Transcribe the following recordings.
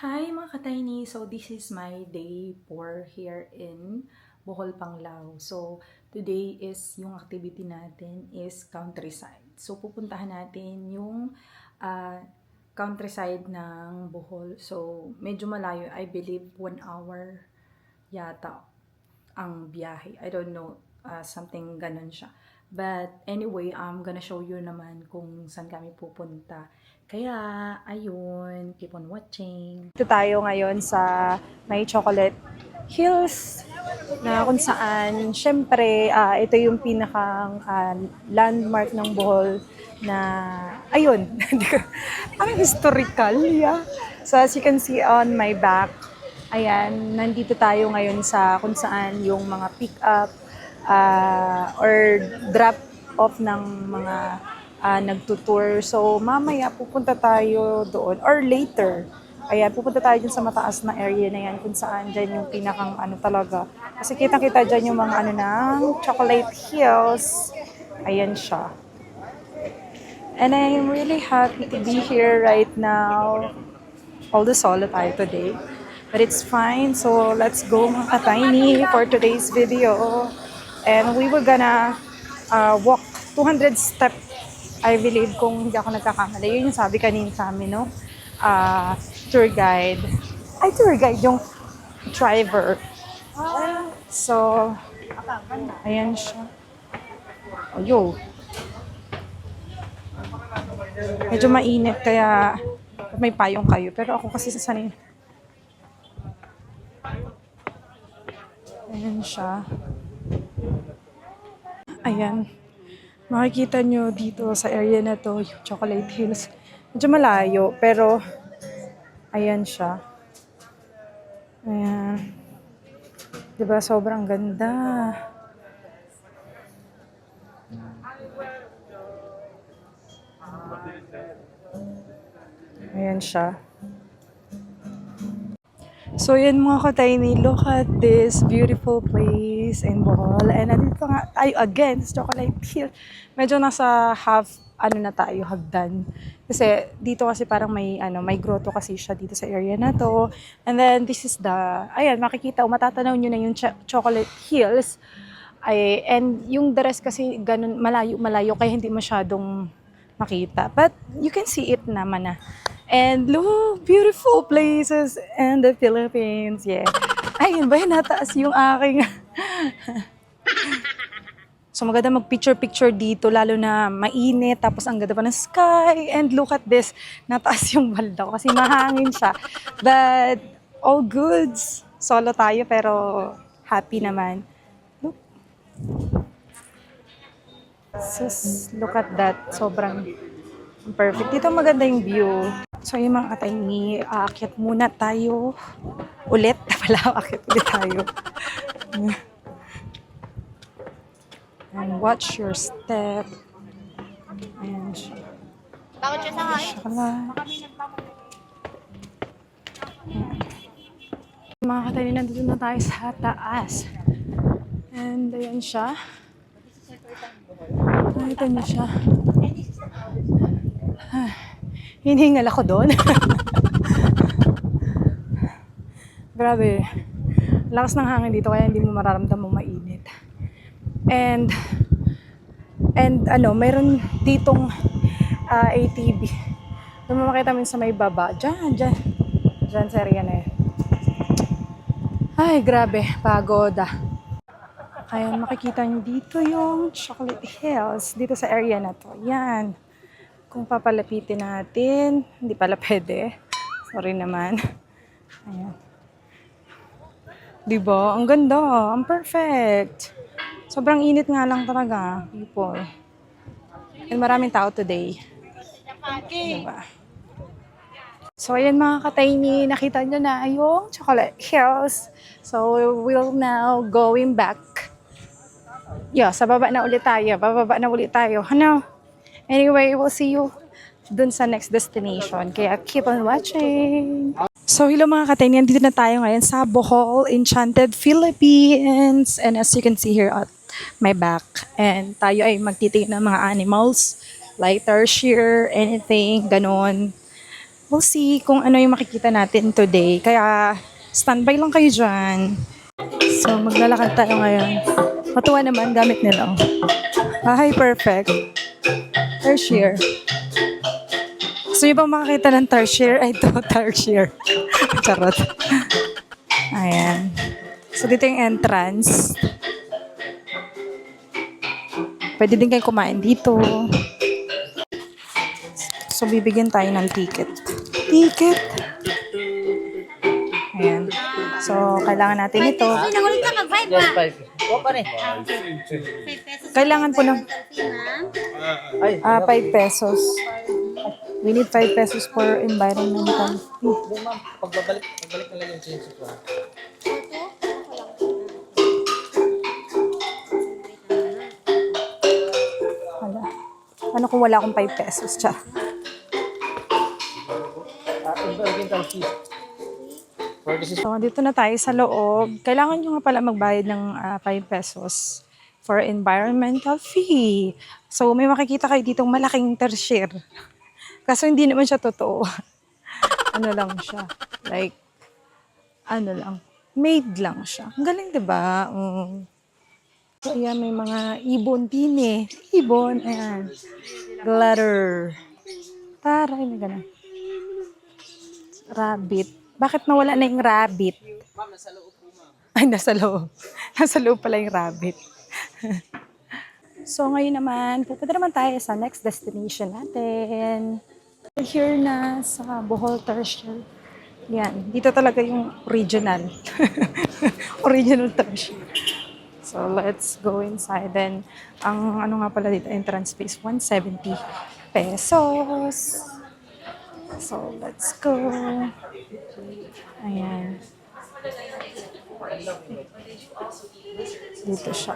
Hi mga ka-tiny! So this is my day 4 here in Bohol, Panglao. So today is yung activity natin is countryside. So pupuntahan natin yung countryside ng Bohol. So medyo malayo, I believe 1 hour yata ang biyahe. I don't know, something ganun siya. But anyway, I'm gonna show you naman kung saan kami pupunta. Kaya, ayun, keep on watching. Ito tayo ngayon sa may Chocolate Hills na kung saan, syempre, ito yung pinakang landmark ng Bohol na, ayun, ang historical, yeah. So as you can see on my back, ayan, nandito tayo ngayon sa kung saan yung mga pick up or drop off ng mga nagtutour. So mamaya pupunta tayo doon or later. Ayan, pupunta tayo dyan sa mataas na area na yan kung saan dyan yung pinakang ano talaga. Kasi kitang-kita dyan yung mga ano ng Chocolate Hills. Ayan siya. And I'm really happy to be here right now. Although solo tayo today. But it's fine. So let's go mga tiny for today's video. And we were gonna walk 200 steps, I believe, kung hindi ako nagkakamali. Yun yung sabi kanina sa amin, no? Tour guide. Ay, tour guide, yung driver. So, ayan siya. Oh, yo. Medyo mainit, kaya may payong kayo. Pero ako kasi sasanay. Ayan siya. Ayan. Makikita nyo dito sa area na to, yung Chocolate Hills. Medyo malayo, pero ayan siya. Ayan. Diba, sobrang ganda. Ayan siya. So yan mga ka-tiny, look at this beautiful place in Bohol. And nandito nga tayo again sa Chocolate Hill. Medyo nasa half na tayo, hagdan. Kasi dito kasi parang may grotto kasi siya dito sa area na to. And then this is ayan, makikita, matatanaw nyo na yung Chocolate Hills. And yung the rest kasi ganun, malayo, kaya hindi masyadong makita. But you can see it naman na. And look, beautiful places in the Philippines. Yeah. Ayun ba, nataas yung aking... So maganda mag-picture-picture dito, lalo na mainit, tapos ang ganda pa ng sky. And look at this, nataas yung balda ko kasi mahangin siya. But all goods. Solo tayo pero happy naman. Look. Look at that, sobrang perfect. Dito maganda yung view. So yung mga ka-tiny, aakyat muna tayo ulit. Aakyat ulit tayo. And watch your step. And Takot siya sa hangin. Mga ka-tiny, nandito na tayo sa taas. And ayan siya. Nakita niyo siya. Hinihingal ako doon. Grabe. Lakas ng hangin dito kaya hindi mo mararamdaman mainit. And mayroon ditong ATV. Doon mo makita mo sa may baba. Diyan sa area na yan. Ay, grabe. Pagod. Kaya makikita nyo dito yung Chocolate Hills. Dito sa area na to. Yan. Kung papalapitin natin, hindi pala pwede. Sorry naman. Ayan. Diba? Ang ganda. Ang perfect. Sobrang init nga lang talaga, people. And maraming tao today. Diba? So, ayan mga ka-tiny, nakita nyo na yung Chocolate Hills. So, we'll now going back. Yeah, sa baba na ulit tayo. Bababa na ulit tayo. Ano? Anyway, we'll see you dun sa next destination. Kaya keep on watching. So, hello mga ka-tiny. Nandito na tayo ngayon sa Bohol, Enchanted Philippines. And as you can see here at my back. And tayo ay magtitingin ng mga animals. Like tarsier, anything, ganon. we'll see kung ano yung makikita natin today. Kaya, standby lang kayo dyan. So, maglalakad tayo ngayon. Matuwa naman, gamit nila. Hi, perfect. Tertiary. Gusto niyo bang makakita ng tertiary? Ay, ito, tertiary. Charot. Ayan. So, dito yung entrance. Pwede din kayo kumain dito. So, bibigyan tayo ng ticket. Ticket! Ayan. So, kailangan natin ito. Nakulit ka mag-5 ba? Yes, 5. O, pare. 5 pesos. Kailangan po ng Ay, 5 pesos. We need 5 pesos for environmental fee. hindi ma'am. Pagbalik na lang yung change ko. Wala. Ano kung wala akong 5 pesos? Tsa. Environmental fee. For this is So, dito na tayo sa loob. Kailangan nyo nga pala magbayad ng 5 pesos for environmental fee. So, may makikita kayo ditong malaking tertiary. Kaso hindi naman siya totoo. Ano lang siya. Like, ano lang. Made lang siya. Ang galing, diba? So, ayan, may mga ibon din eh. Ibon, ayan. Glitter. Taray na gano'n. Rabbit. Bakit nawala na yung rabbit? ma'am, nasa loob po ma'am. Ay, nasa loob. Nasa loob pala yung rabbit. So, ngayon naman, pupunta naman tayo sa next destination natin. We're here na sa Bohol Tertiary. Yan. Dito talaga yung original. Original tertiary. So, let's go inside. Then, ang ano nga pala dito, entrance fees, 170 pesos. So, let's go. Ayan. Dito siya.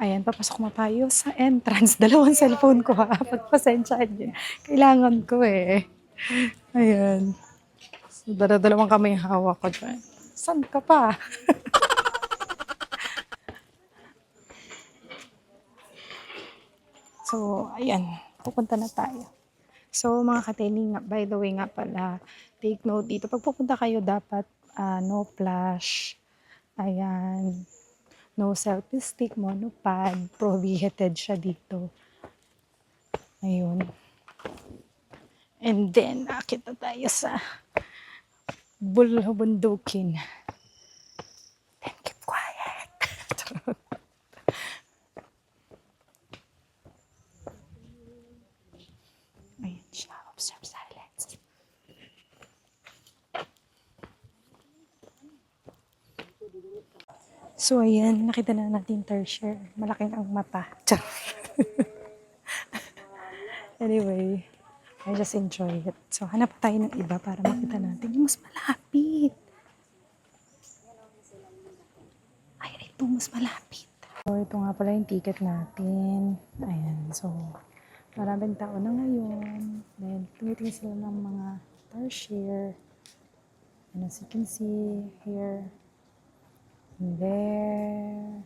Ayan, papasok na tayo sa entrance. Dalawang cellphone ko ha. Pagpasensyaan yun. Kailangan ko eh. Ayan. So, dalawang kamay hawak ko dyan. Saan ka pa? So, ayan. Pupunta na tayo. So, mga kataining, by the way nga pala, take note dito. Pag pupunta kayo, dapat no flash. Ayan. No selfie stick, monopod. Prohibited siya dito. Ayun. And then, akit na tayo sa bundukin. Then, keep quiet. Ayan siya. Observe silence. So, ayan. Nakita na natin tertiary. Malaking ang mata. Char. Anyway, I just enjoy it. So, hanap tayo ng iba para makita natin yung mas malapit. Ay, ito, mas malapit. So, ito nga pala yung ticket natin. Ayan. So, maraming tao na ngayon. Then, tumitingin sila ng mga tertiary. And as you can see here, and there.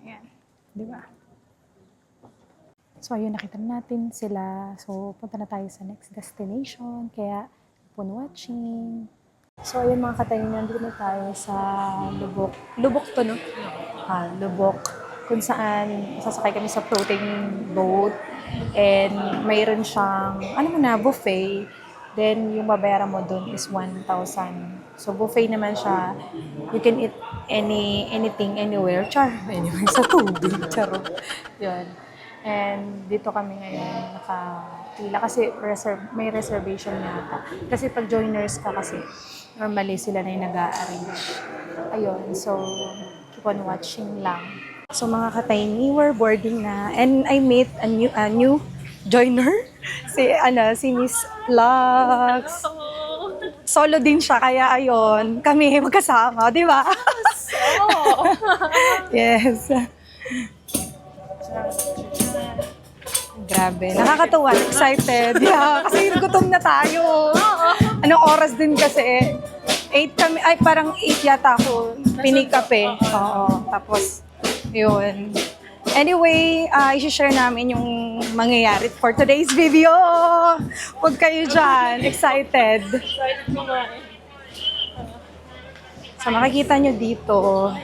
Ayan. Diba? So, ayun, nakita natin sila. So, punta na tayo sa next destination. Kaya, keep on watching. So, ayun mga katayin, nandito na tayo sa Lubok. Lubok to, no? Lubok. Kung saan sasakay kami sa floating boat. And mayroon siyang, ano mo na, buffet. Then, yung babayaran mo dun is 1,000. So, buffet naman siya. You can eat anything, anywhere. Char. Anyway, sa tubig. Charot. Yun. And dito kami ngayon nakapila kasi may reservation yata. Kasi pag joiners ka kasi, normally sila na yung nag-a-arrange. Ayun, so keep on watching lang. So mga katayni, we're boarding na. And I met a new joiner. Si Miss Lux. Solo din siya, kaya ayun, kami magkasama, di ba? Yes. Grabe. Nakakatuwa. Excited. Yeah, kasi gutom na tayo. Anong oras din kasi? 8 kami, ay parang 8 yata ako pinick up eh. Oo, tapos yun. Anyway, i-share namin yung mangyayari for today's video. Huwag kayo dyan. Excited. So, makikita nyo dito.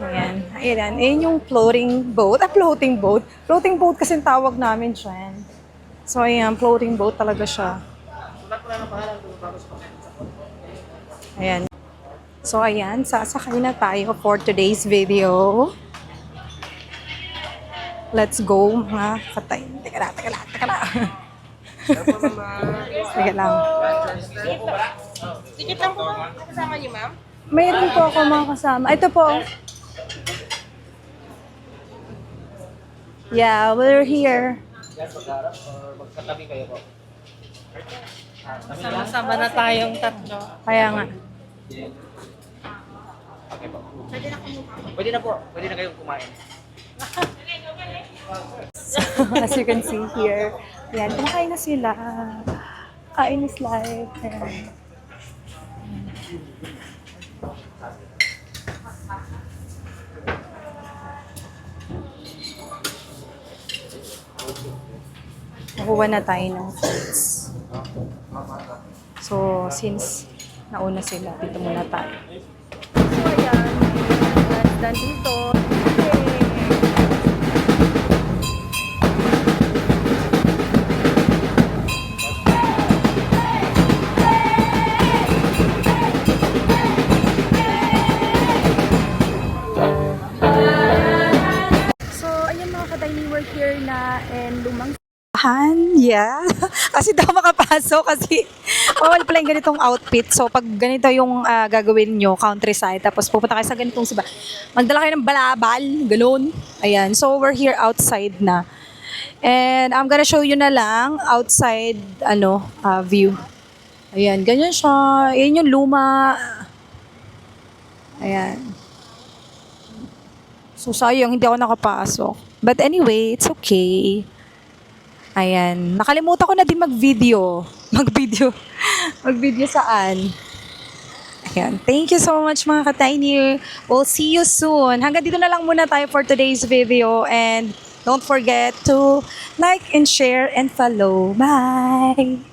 Ayan. Ayan. Ayan yung floating boat. Floating boat. Floating boat kasi tawag namin dyan. So, ayan. Floating boat talaga siya. Ayan. So, ayan. Sasakay na tayo for today's video. Let's go, mga katay. Teka lang. Teka lang. Tikit lang po ba? Kasama niyo, ma'am? Mayroon po ako mga kasama. Ito po. Yeah, we're here. Magkatabi kayo po. Sama-sama na tayong tatlo. Kaya nga. Okay po. Pwede na po. Pwede na kayong kumain. As you can see here. Yan, kumakain na sila. Kain is life. Ayan. Nakuha na tayo ng foods. So, since nauna sila, dito muna tayo. So, ayan. Let's done dito. Yay! So, ayan mga ka-dining, we're here na in Lumang yeah. Kasi daw makapasok kasi bawal pala yung ganitong outfit. So, pag ganito yung gagawin nyo, countryside, tapos pupunta kayo sa ganitong siba, magdala kayo ng balabal, ganun. Ayan. So, we're here outside na. And I'm gonna show you na lang outside, view. Ayan, ganyan siya. Ayan yung luma. Ayan. So, sayang, hindi ako nakapasok. But anyway, it's okay. Ayan. Nakalimutan ko na din mag-video. Mag-video saan? Ayan. Thank you so much mga ka-tiny. We'll see you soon. Hanggang dito na lang muna tayo for today's video. And don't forget to like and share and follow. Bye!